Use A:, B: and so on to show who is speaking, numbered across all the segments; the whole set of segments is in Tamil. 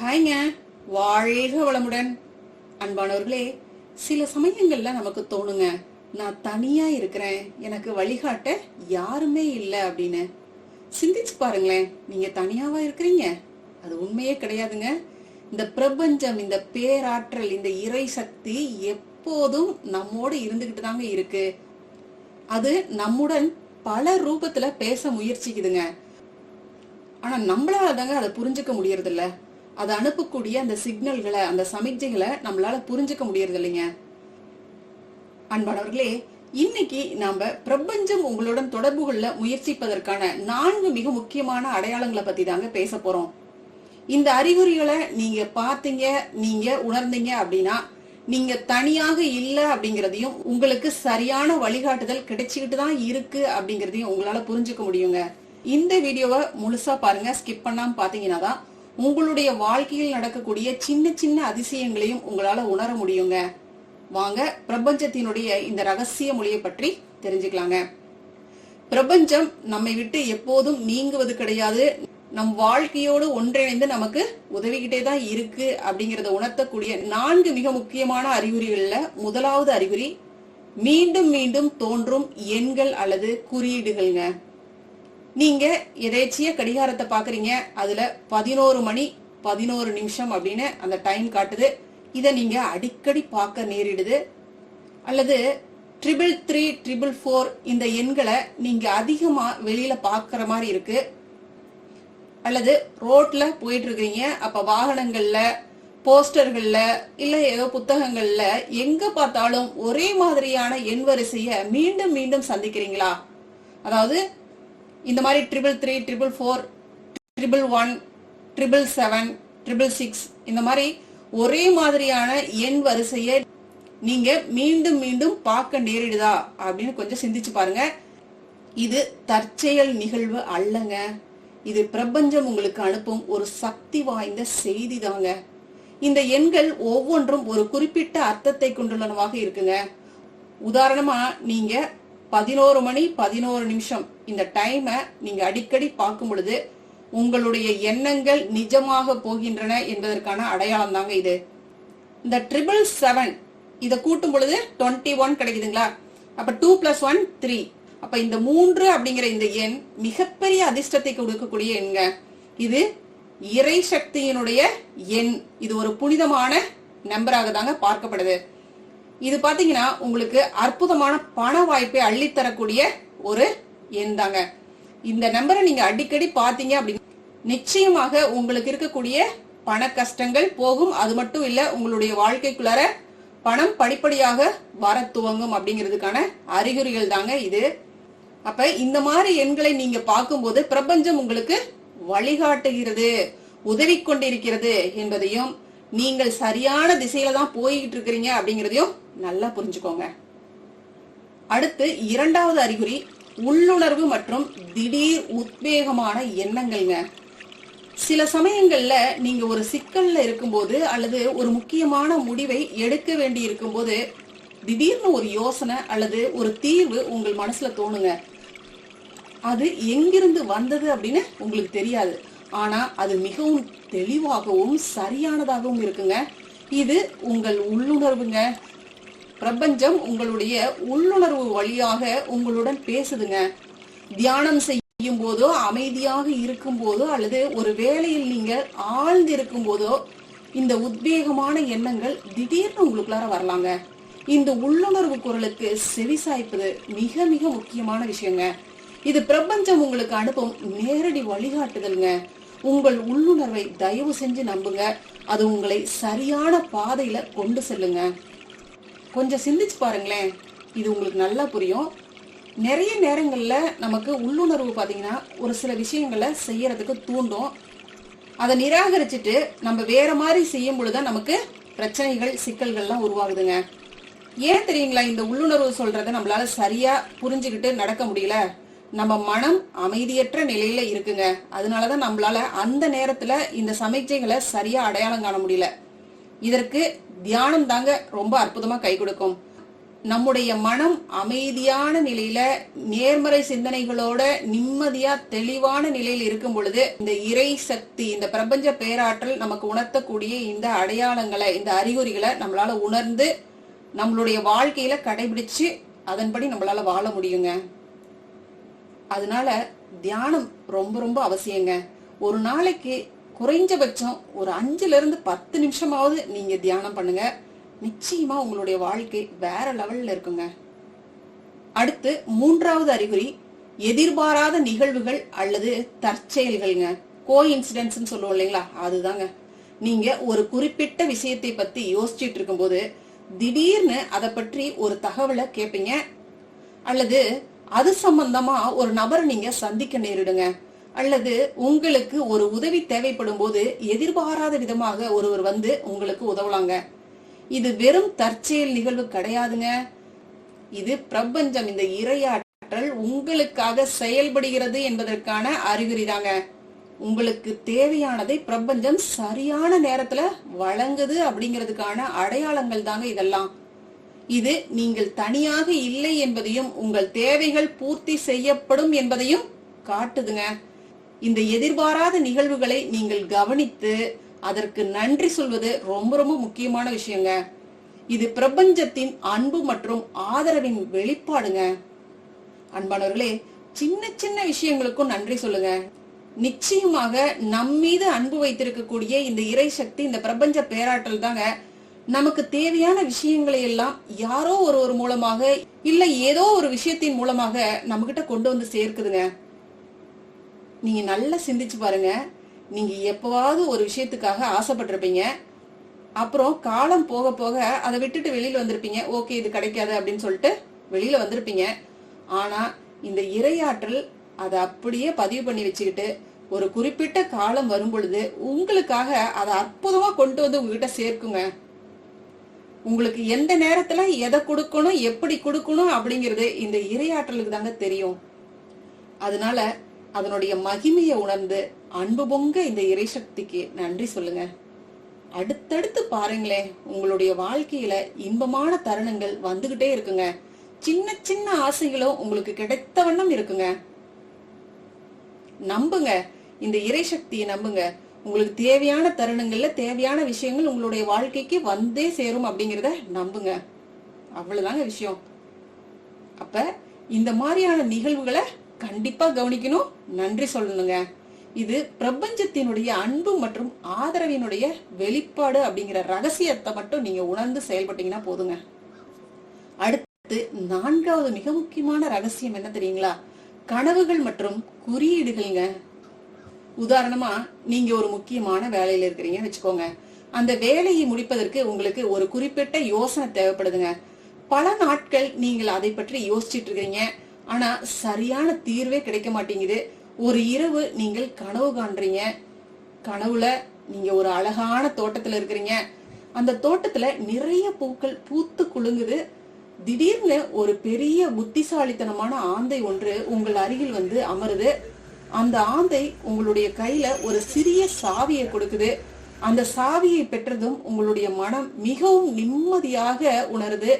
A: ஹாய்ங்க, வாழ்க வளமுடன். அன்பானவர்களே, சில சமயங்கள்ல நமக்கு தோணுங்க, நான் தனியா இருக்கிறேன், எனக்கு வழிகாட்ட யாருமே இல்லை அப்படின்னு. சிந்திச்சு பாருங்களேன், நீங்க தனியாவா இருக்கிறீங்க? அது உண்மையே கிடையாதுங்க. இந்த பிரபஞ்சம், இந்த பேராற்றல், இந்த இறை சக்தி எப்போதும் நம்மோடு இருந்துகிட்டு தாங்க இருக்கு. அது நம்முடன் பல ரூபத்துல பேச முயற்சிக்குதுங்க. ஆனா நம்மளால தாங்க அதை புரிஞ்சுக்க முடியறது இல்ல. அதை அனுப்பக்கூடிய அந்த சிக்னல்களை, அந்த சமிக்ஞைகளை நம்மளால புரிஞ்சுக்க முடியறது இல்லைங்க. அன்பானவர்களே, இன்னைக்கு நாம பிரபஞ்சம் உங்களுடன் தொடர்பு கொள்ள முயற்சிப்பதற்கான 4 மிக முக்கியமான அடையாளங்களை பத்தி தாங்க பேச போறோம். இந்த அறிகுறிகளை நீங்க பார்த்தீங்க, நீங்க உணர்ந்தீங்க அப்படின்னா நீங்க தனியாக இல்லை அப்படிங்கறதையும், உங்களுக்கு சரியான வழிகாட்டுதல் கிடைச்சிக்கிட்டு தான் இருக்கு அப்படிங்கறதையும் உங்களால புரிஞ்சுக்க முடியுங்க. இந்த வீடியோவை முழுசா பாருங்க, ஸ்கிப் பண்ணாம பாத்தீங்கன்னா தான் உங்களுடைய வாழ்க்கையில் நடக்கக்கூடிய சின்ன சின்ன அதிசயங்களையும் உங்களால உணர முடியுங்க. வாங்க பிரபஞ்சத்தினுடைய இந்த ரகசிய மொழியை பற்றி தெரிஞ்சுக்கலாங்க. பிரபஞ்சம் நம்மை விட்டு எப்போதும் நீங்குவது கிடையாது. நம் வாழ்க்கையோடு ஒன்றிணைந்து நமக்கு உதவிக்கிட்டே தான் இருக்கு அப்படிங்கறத உணர்த்தக்கூடிய 4 மிக முக்கியமான அறிகுறிகள்ல முதலாவது அறிகுறி மீண்டும் மீண்டும் தோன்றும் எண்கள் அல்லது குறியீடுகள்ங்க. நீங்க எதேச்சிய கடிகாரத்தை பாக்குறீங்க, அதுல 11 மணி 11 நிமிஷம் அப்படின்னு அந்த டைம் காட்டுது. இத நீங்க அடிக்கடி பார்க்க நேரிடுது. அல்லது 333 444 இந்த எண்களை நீங்க அதிகமா வெளியில பாக்குற மாதிரி இருக்கு. அல்லது ரோட்ல போயிட்டு இருக்கீங்க, அப்ப வாகனங்கள்ல, போஸ்டர்கள்ல, இல்ல ஏதோ புத்தகங்கள்ல எங்க பார்த்தாலும் ஒரே மாதிரியான எண் வரிசைய மீண்டும் மீண்டும் சந்திக்கிறீங்களா? அதாவது இந்த மாதிரி 333 444 111 777 666 இந்த மாதிரி ஒரே மாதிரியான எண் வரிசையை நீங்க மீண்டும் மீண்டும் பார்க்க நேரிடுதா அப்படின்னு கொஞ்சம் சிந்திச்சு பாருங்க. இது தற்செயல் நிகழ்வு அல்லங்க. இது பிரபஞ்சம் உங்களுக்கு அனுப்பும் ஒரு சக்தி வாய்ந்த செய்தி தாங்க. இந்த எண்கள் ஒவ்வொன்றும் ஒரு குறிப்பிட்ட அர்த்தத்தை கொண்டுள்ளனவாக இருக்குங்க. உதாரணமா, நீங்க 11 மணி 11 நிமிஷம் இந்த டைமை நீங்க அடிக்கடி பார்க்கும் பொழுது உங்களுடைய எண்ணங்கள் நிஜமாக போகின்றன என்பதற்கான அடையாளம் தாங்க இது. இந்த 777 இதை கூட்டும் பொழுது 21 கிடைக்குதுங்களா? அப்ப 2 + 1 3. அப்ப இந்த 3 அப்படிங்கிற இந்த எண் மிகப்பெரிய அதிர்ஷ்டத்தை கொடுக்கக்கூடிய எண்ங்க. இது இறை சக்தியினுடைய எண். இது ஒரு புனிதமான நம்பராக தாங்க பார்க்கப்படுது. இது பாத்தீங்கன்னா உங்களுக்கு அற்புதமான பண வாய்ப்பை அள்ளித்தரக்கூடிய ஒரு எண் தாங்க. இந்த நம்பரை நீங்க அடிக்கடி பாத்தீங்க அப்படின்னு நிச்சயமாக உங்களுக்கு இருக்கக்கூடிய பண கஷ்டங்கள் போகும். அது மட்டும் இல்ல, உங்களுடைய வாழ்க்கைக்குள்ளார பணம் படிப்படியாக வர துவங்கும் அப்படிங்கிறதுக்கான அறிகுறிகள் தாங்க இது. அப்ப இந்த மாதிரி எண்களை நீங்க பார்க்கும்போது பிரபஞ்சம் உங்களுக்கு வழிகாட்டுகிறது, உதவி கொண்டிருக்கிறது என்பதையும், நீங்கள் சரியான திசையில தான் போய்கிட்டு இருக்கிறீங்க அப்படிங்கறதையும் நல்லா புரிஞ்சுக்கோங்க. அடுத்து இரண்டாவது அறிகுறி உள்ளுணர்வு மற்றும் திடீர் உத்வேகமான எண்ணங்கள்ங்க. சில சமயங்கள்ல நீங்க ஒரு சிக்கல்ல இருக்கும்போது அல்லது ஒரு முக்கியமான முடிவை எடுக்க வேண்டி இருக்கும்போது திடீர்னு ஒரு யோசனை அல்லது ஒரு தீர்வு உங்கள் மனசுல தோணுங்க. அது எங்கிருந்து வந்தது அப்படின்னு உங்களுக்கு தெரியாது. ஆனா அது மிகவும் தெளிவாகவும் சரியானதாகவும் இருக்குங்க. இது உங்கள் உள்ளுணர்வுங்க. பிரபஞ்சம் உங்களுடைய உள்ளுணர்வு வழியாக உங்களுடன் பேசுதுங்க. தியானம் செய்யும் போதோ, அமைதியாக இருக்கும் போதோ, அல்லது ஒரு வேளையில் நீங்க ஆழ்ந்து இருக்கும் போதோ இந்த உத்வேகமான எண்ணங்கள் திடீர்னு உங்களுக்குள்ளார வரலாங்க. இந்த உள்ளுணர்வு குரலுக்கு செவிசாய்ப்பது மிக மிக முக்கியமான விஷயங்க. இது பிரபஞ்சம் உங்களுக்கு அனுப்பும் நேரடி வழிகாட்டுதல்ங்க. உங்கள் உள்ளுணர்வை தயவு செஞ்சு நம்புங்க. அது உங்களை சரியான பாதையில கொண்டு செல்லுங்க. கொஞ்சம் சிந்திச்சு பாருங்களேன், இது உங்களுக்கு நல்லா புரியும். நிறைய நேரங்கள்ல நமக்கு உள்ளுணர்வு பாத்தீங்கன்னா ஒரு சில விஷயங்களை செய்யறதுக்கு தூண்டும். அதை நிராகரிச்சுட்டு நம்ம வேற மாதிரி செய்யும் பொழுதுதான் நமக்கு பிரச்சனைகள், சிக்கல்கள்லாம் உருவாகுதுங்க. ஏன் தெரியுங்களா? இந்த உள்ளுணர்வு சொல்றதை நம்மளால சரியா புரிஞ்சுக்கிட்டு நடக்க முடியல. நம்ம மனம் அமைதியற்ற நிலையில இருக்குங்க. அதனாலதான் நம்மளால அந்த நேரத்துல இந்த சமிக்ஞைகளை சரியா அடையாளம் காண முடியல. இதற்கு தியானம் தாங்க ரொம்ப அற்புதமா கை கொடுக்கும். நம்முடைய மனம் அமைதியான நிலையில நேர்மறை சிந்தனைகளோட நிம்மதியா தெளிவான நிலையில் இருக்கும் பொழுது இந்த இறை சக்தி, இந்த பிரபஞ்ச பேராற்றல் நமக்கு உணர்த்தக்கூடிய இந்த அடையாளங்களை, இந்த அறிகுறிகளை நம்மளால உணர்ந்து நம்மளுடைய வாழ்க்கையில கடைபிடிச்சு அதன்படி நம்மளால வாழ முடியுங்க. அதனால தியானம் ரொம்ப ரொம்ப அவசியங்க. ஒரு நாளைக்கு குறைஞ்சபட்சம் ஒரு 5-10 நிமிஷமாவது நீங்க தியானம் பண்ணுங்க. நிச்சயமா உங்களுடைய வாழ்க்கை வேற லெவல்ல இருக்குங்க. அடுத்து 3வது அறிகுறி எதிர்பாராத நிகழ்வுகள் அல்லது தற்செயல்கள்ங்க. கோஇன்சிடென்ட்ஸ் சொல்லுவோம் இல்லைங்களா, அதுதாங்க. நீங்க ஒரு குறிப்பிட்ட விஷயத்தை பத்தி யோசிச்சுட்டு இருக்கும்போது திடீர்னு அதை பற்றி ஒரு தகவலை கேட்பீங்க, அல்லது அது சம்பந்தமா ஒரு நபரை நீங்க சந்திக்க நேரிடுங்க, அல்லது உங்களுக்கு ஒரு உதவி தேவைப்படும் போது எதிர்பாராத விதமாக ஒருவர் வந்து உங்களுக்கு உதவலாங்க. இது வெறும் தற்செயல் நிகழ்வு கிடையாதுங்க. இது பிரபஞ்சம், இந்த இறையாற்றல் உங்களுக்காக செயல்படுகிறது என்பதற்கான அறிகுறி தாங்க. உங்களுக்கு தேவையானதை பிரபஞ்சம் சரியான நேரத்துல வழங்குது அப்படிங்கிறதுக்கான அடையாளங்கள் தாங்க இதெல்லாம். இது நீங்கள் தனியாக இல்லை என்பதையும் உங்கள் தேவைகள் பூர்த்தி செய்யப்படும் என்பதையும் காட்டுதுங்க. இந்த எதிர்பாராத நிகழ்வுகளை நீங்கள் கவனித்து அதற்கு நன்றி சொல்வது ரொம்ப ரொம்ப முக்கியமான விஷயங்க. இது பிரபஞ்சத்தின் அன்பு மற்றும் ஆதரவின் வெளிப்பாடுங்க. அன்பானவர்களே, சின்ன சின்ன விஷயங்களுக்கும் நன்றி சொல்லுங்க. நிச்சயமாக நம்மீது அன்பு வைத்திருக்கக்கூடிய இந்த இறை சக்தி, இந்த பிரபஞ்ச பேராற்றல் தாங்க நமக்கு தேவையான விஷயங்களை எல்லாம் யாரோ ஒரு மூலமாக இல்ல ஏதோ ஒரு விஷயத்தின் மூலமாக நம்ம கிட்ட கொண்டு வந்து சேர்க்குதுங்க. நீங்க நல்லா சிந்திச்சு பாருங்க. நீங்க எப்பவாவது ஒரு விஷயத்துக்காக ஆசைப்பட்டிருப்பீங்க, அப்புறம் காலம் போக போக அதை விட்டுட்டு வெளியில வந்திருப்பீங்க. ஓகே, இது கிடைக்காது அப்படின்னு சொல்லிட்டு வெளியில வந்திருப்பீங்க. ஆனா இந்த இறையாற்றல் அதை அப்படியே பதிவு பண்ணி வச்சுக்கிட்டு ஒரு குறிப்பிட்ட காலம் வரும் பொழுது உங்களுக்காக அதை அற்புதமா கொண்டு வந்து உங்ககிட்ட சேர்க்குங்க. உங்களுக்கு எந்த நேரத்துல எதை கொடுக்கணும், எப்படி கொடுக்கணும் அப்படிங்கிறது இந்த இறையாற்றலுக்கு தாங்க தெரியும். அதனால அதனுடைய மகிமையை உணர்ந்து அன்பு பொங்க இந்த இறைசக்திக்கு நன்றி சொல்லுங்க. அடுத்தடுத்து பாருங்களேன், உங்களுடைய வாழ்க்கையில இன்பமான தருணங்கள் வந்துகிட்டே இருக்குங்க. சின்ன சின்ன ஆசைகளும் உங்களுக்கு கிடைத்த வண்ணம் இருக்குங்க. நம்புங்க, இந்த இறைசக்தியை நம்புங்க. உங்களுக்கு தேவையான தருணங்கள்ல தேவையான விஷயங்கள் உங்களுடைய வாழ்க்கைக்கு வந்தே சேரும் அப்படிங்கிறத நம்புங்க. அவ்வளவுதாங்க விஷயம். அப்ப இந்த மாதிரியான நிகழ்வுகளை கண்டிப்பா கவனிக்கணும், நன்றி சொல்லணுங்க. இது பிரபஞ்சத்தினுடைய அன்பு மற்றும் ஆதரவினுடைய வெளிப்பாடு அப்படிங்கிற ரகசியத்தை மட்டும் நீங்க உணர்ந்து செயல்பட்டீங்கன்னா போதுங்க. அடுத்து 4வது மிக முக்கியமான ரகசியம் என்ன தெரியுங்களா? கனவுகள் மற்றும் குறியீடுகள்ங்க. உதாரணமா, நீங்க ஒரு முக்கியமான வேலையில இருக்கிறீங்க வச்சுக்கோங்க. அந்த வேலையை முடிப்பதற்கு உங்களுக்கு ஒரு குறிப்பிட்ட யோசனை தேவைப்படுதுங்க. பல நாட்கள் நீங்கள் அதை பற்றி யோசிச்சுட்டு இருக்கீங்க, ஆனா சரியான தீர்வே கிடைக்க மாட்டேங்குது. ஒரு இரவு நீங்கள் கனவு காண்றீங்க. கனவுல நீங்க ஒரு அழகான தோட்டத்துல இருக்கிறீங்க. அந்த தோட்டத்துல நிறைய பூக்கள் பூத்து குலுங்குது. திடீர்னு ஒரு பெரிய புத்திசாலித்தனமான ஆந்தை ஒன்று உங்கள் அருகில் வந்து அமருது. அந்த ஆந்தை உங்களுடைய கையில ஒரு சிறிய சாவியை கொடுக்குது. அந்த சாவியை பெற்றதும் உங்களுடைய மனம் மிகவும் நிம்மதியாக உணருது.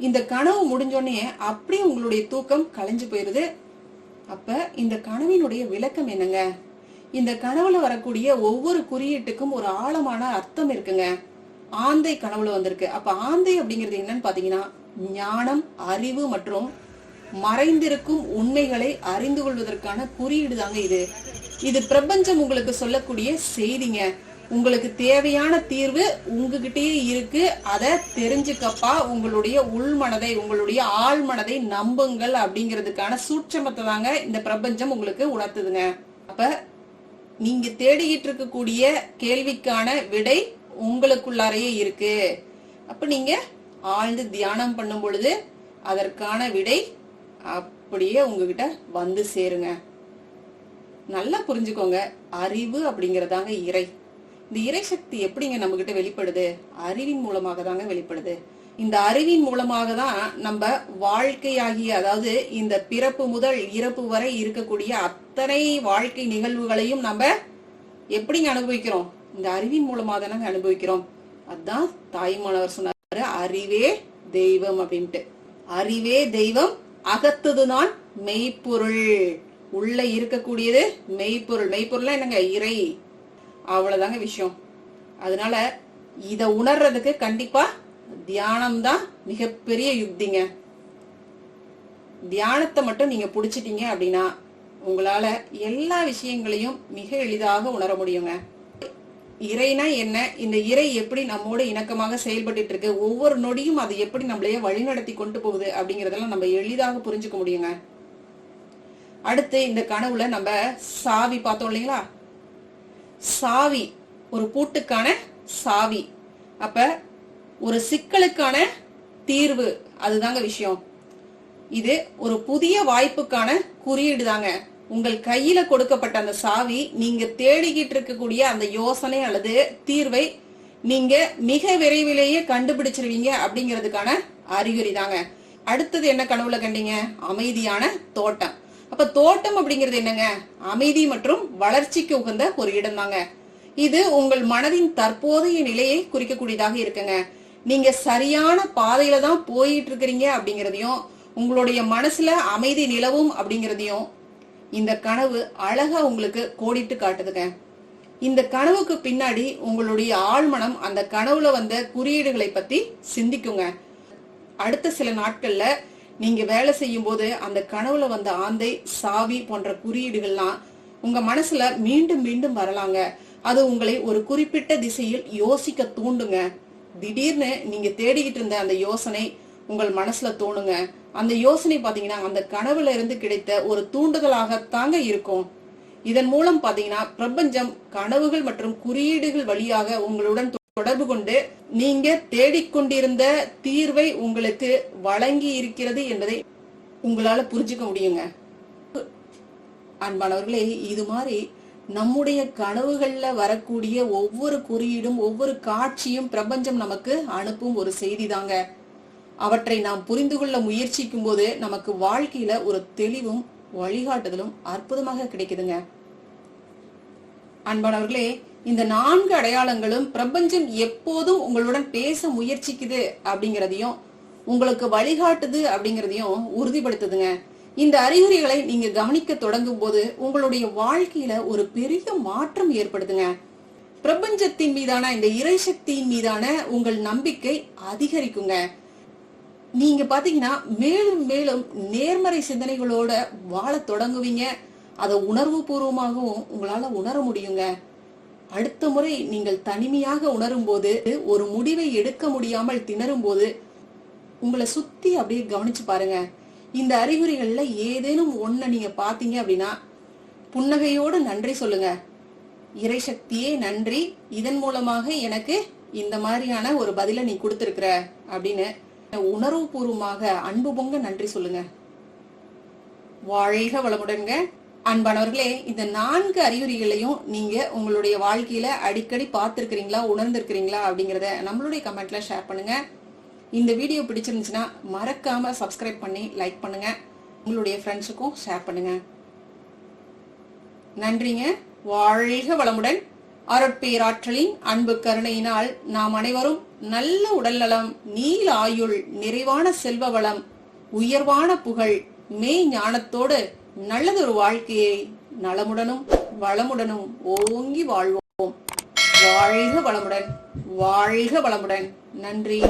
A: இந்த கனவு முடிஞ்சோடனே அப்படியே உங்களுடைய தூக்கம் கலைஞ்சு போயிருது. அப்ப இந்த கனவினுடைய விளக்கம் என்னங்க? இந்த கனவுல வரக்கூடிய ஒவ்வொரு குறியீட்டுக்கும் ஒரு ஆழமான அர்த்தம் இருக்குங்க. ஆந்தை கனவுல வந்திருக்கு. அப்ப ஆந்தை அப்படிங்கிறது என்னன்னு பாத்தீங்கன்னா, ஞானம், அறிவு மற்றும் மறைந்திருக்கும் உண்மைகளை அறிந்து கொள்வதற்கான குறியீடு தாங்க இது. இது பிரபஞ்சம் உங்களுக்கு சொல்லக்கூடிய செய்திங்க. உங்களுக்கு தேவையான தீர்வு உங்ககிட்டயே இருக்கு, அதை தெரிஞ்சுக்கப்பா. உங்களுடைய உள்மனதை, உங்களுடைய ஆழ் மனதை நம்புங்கள் அப்படிங்கிறதுக்கான சூட்சமத்தை தாங்க இந்த பிரபஞ்சம் உங்களுக்கு உணர்த்துதுங்க. அப்ப நீங்க தேடிக்கிட்டு இருக்கக்கூடிய கேள்விக்கான விடை உங்களுக்குள்ளாரையே இருக்கு. அப்ப நீங்க ஆழ்ந்து தியானம் பண்ணும் பொழுது அதற்கான விடை அப்படியே உங்ககிட்ட வந்து சேருங்க. நல்லா புரிஞ்சுக்கோங்க, அறிவு அப்படிங்கறதாங்க இறை. இந்த இறை சக்தி எப்படிங்க நம்ம கிட்ட வெளிப்படுது? அறிவின் மூலமாக தாங்க வெளிப்படுது. இந்த அறிவின் மூலமாக தான் நம்ம வாழ்க்கையாகிய, அதாவது இந்த பிறப்பு முதல் இறப்பு வரை இருக்கக்கூடிய அத்தனை வாழ்க்கை நிகழ்வுகளையும் நம்ம எப்படிங்க அனுபவிக்கிறோம்? இந்த அறிவின் மூலமாக தானங்க அனுபவிக்கிறோம். அதுதான் தாய்மானவர் சொன்னாரு, அறிவே தெய்வம் அப்படின்ட்டு. அறிவே தெய்வம், அகத்ததுதான் மெய்ப்பொருள். உள்ள இருக்கக்கூடியது மெய்ப்பொருள். மெய்ப்பொருள் என்னங்க? இறை. அவ்வளவுதாங்க விஷயம். அதனால இத உணர்றதுக்கு கண்டிப்பா தியானம் தான் மிகப்பெரிய யுக்திங்க. தியானத்தை மட்டும் நீங்க புடிச்சிட்டீங்க அப்படின்னா உங்களால எல்லா விஷயங்களையும் மிக எளிதாக உணர முடியுங்க. இறைனா என்ன, இந்த இறை எப்படி நம்மோட இணக்கமாக செயல்பட்டு இருக்கு, ஒவ்வொரு நொடியும் அது எப்படி நம்மளைய வழிநடத்தி கொண்டு போகுது அப்படிங்கறதெல்லாம் நம்ம எளிதாக புரிஞ்சுக்க முடியுங்க. அடுத்து இந்த கனவுல நம்ம சாவி பார்த்தோம் இல்லைங்களா? சாவி ஒரு பூட்டுக்கான சாவி. அப்ப ஒரு சிக்கலுக்கான தீர்வு, அதுதாங்க விஷயம். இது ஒரு புதிய வாய்ப்புக்கான குறியீடு தாங்க. உங்கள் கையில கொடுக்கப்பட்ட அந்த சாவி நீங்க தேடிக்கிட்டு இருக்கக்கூடிய அந்த யோசனை அல்லது தீர்வை நீங்க மிக விரைவிலேயே கண்டுபிடிச்சிருவீங்க அப்படிங்கிறதுக்கான அறிகுறி தாங்க. அடுத்தது என்ன கனவுல கண்டீங்க? அமைதியான தோட்டம். அப்ப தோட்டம் அப்படிங்கிறது என்னங்க? அமைதி மற்றும் வளர்ச்சிக்கு உகந்த ஒரு இடம் தாங்க. இது உங்கள் மனதின் தற்போதைய நிலையை குறிக்கக்கூடியதாக இருக்குங்க. நீங்க சரியான பாதையில தான் போயிட்டு இருக்கிறீங்க அப்படிங்கறதையும், உங்களுடைய மனசுல அமைதி நிலவும் அப்படிங்கறதையும் இந்த கனவு அழகா உங்களுக்கு கோடிட்டு காட்டுதுங்க. இந்த கனவுக்கு பின்னாடி உங்களுடைய ஆழ்மனம் அந்த கனவுல வந்த குறியீடுகளை பத்தி சிந்திக்குங்க. அடுத்த சில நாட்கள்ல நீங்க வேலை செய்யும் போது அந்த கனவுல வந்த ஆந்தை, சாவி போன்ற குறியீடுகள்லாம் உங்க மனசுல மீண்டும் மீண்டும் வரலாங்க. அது உங்களை ஒரு குறிப்பிட்ட திசையில் யோசிக்க தூண்டுங்க. திடீர்னு நீங்க தேடிக்கிட்டு இருந்த அந்த யோசனை உங்கள் மனசுல தோணுங்க. அந்த யோசனை பாத்தீங்கன்னா அந்த கனவுல இருந்து கிடைத்த ஒரு தூண்டுதலாகத்தாங்க இருக்கும். இதன் மூலம் பாத்தீங்கன்னா பிரபஞ்சம் கனவுகள் மற்றும் குறியீடுகள் வழியாக உங்களுடன் தொடர்பு கொண்டு நீங்க தேடிக்கொண்டிருந்த தீர்வை உங்களுக்கு வழங்கி இருக்கிறது என்பதை உங்களால புரிஞ்சுக்க முடியுங்க. அன்பானவர்களே, இது மாதிரி நம்முடைய கனவுகள்ல வரக்கூடிய ஒவ்வொரு குறியீடும் ஒவ்வொரு காட்சியும் பிரபஞ்சம் நமக்கு அனுப்பும் ஒரு செய்தி தாங்க. அவற்றை நாம் புரிந்து கொள்ள முயற்சிக்கும் போது நமக்கு வாழ்க்கையில ஒரு தெளிவும் வழிகாட்டுதலும் அற்புதமாக கிடைக்குதுங்க. அன்பானவர்களே, இந்த 4 அடையாளங்களும் பிரபஞ்சம் எப்போதும் உங்களுடன் பேச முயற்சிக்குது அப்படிங்கறதையும் உங்களுக்கு வழிகாட்டுது அப்படிங்கறதையும் உறுதிப்படுத்துதுங்க. இந்த அறிகுறிகளை நீங்க கவனிக்க தொடங்கும் போது உங்களுடைய வாழ்க்கையில ஒரு பெரிய மாற்றம் ஏற்படுதுங்க. பிரபஞ்சத்தின் மீதான இந்த இறை சக்தியின் மீதான உங்கள் நம்பிக்கை அதிகரிக்குங்க. நீங்க பாத்தீங்கன்னா மேலும் மேலும் நேர்மறை சிந்தனைகளோட வாழ தொடங்குவீங்க. அதை உணர்வு பூர்வமாகவும் உங்களால உணர முடியுங்க. அடுத்த முறை நீங்கள் தனிமையாக உணரும் போது, ஒரு முடிவை எடுக்க முடியாமல் திணறும் போது உங்களை சுத்தி அப்படியே கவனிச்சு பாருங்க. இந்த அறிகுறிகள்ல ஏதேனும் ஒண்ண நீங்க பாத்தீங்க அப்படின்னா புன்னகையோடு நன்றி சொல்லுங்க. இறை சக்தியே நன்றி, இதன் மூலமாக எனக்கு இந்த மாதிரியான ஒரு பதில நீ கொடுத்திருக்கிற அப்படின்னு உணர்வு பூர்வமாக அன்பு பொங்க நன்றி சொல்லுங்க. வாழ்க வளமுடன்ங்க. அன்பானவர்களே, இந்த 4 அறிகுறிகளையும் நீங்க உங்களுடைய வாழ்க்கையில அடிக்கடி பார்த்திருக்கிறீங்களா, உணர்ந்திருக்கிறீங்களா அப்படிங்கறத நம்மளுடைய கமெண்ட்ல ஷேர் பண்ணுங்க. இந்த வீடியோ பிடிச்சிருந்துச்சுன்னா மறக்காம சப்ஸ்கிரைப் பண்ணி லைக் பண்ணுங்க. உங்களுடைய ஃப்ரெண்ட்ஸுக்கும் ஷேர் பண்ணுங்க. நன்றிங்க. வாழ்க வளமுடன். அருட்பேராற்றலின் அன்பு கருணையினால் நாம் அனைவரும் நல்ல உடல் நலம், நீல ஆயுள், நிறைவான செல்வ வளம், உயர்வான புகழ், மெய் ஞானத்தோடு நல்லதொரு வாழ்க்கையை நலமுடனும் வளமுடனும் ஓங்கி வாழ்வோம். வாழ்க வளமுடன். வாழ்க வளமுடன். நன்றி.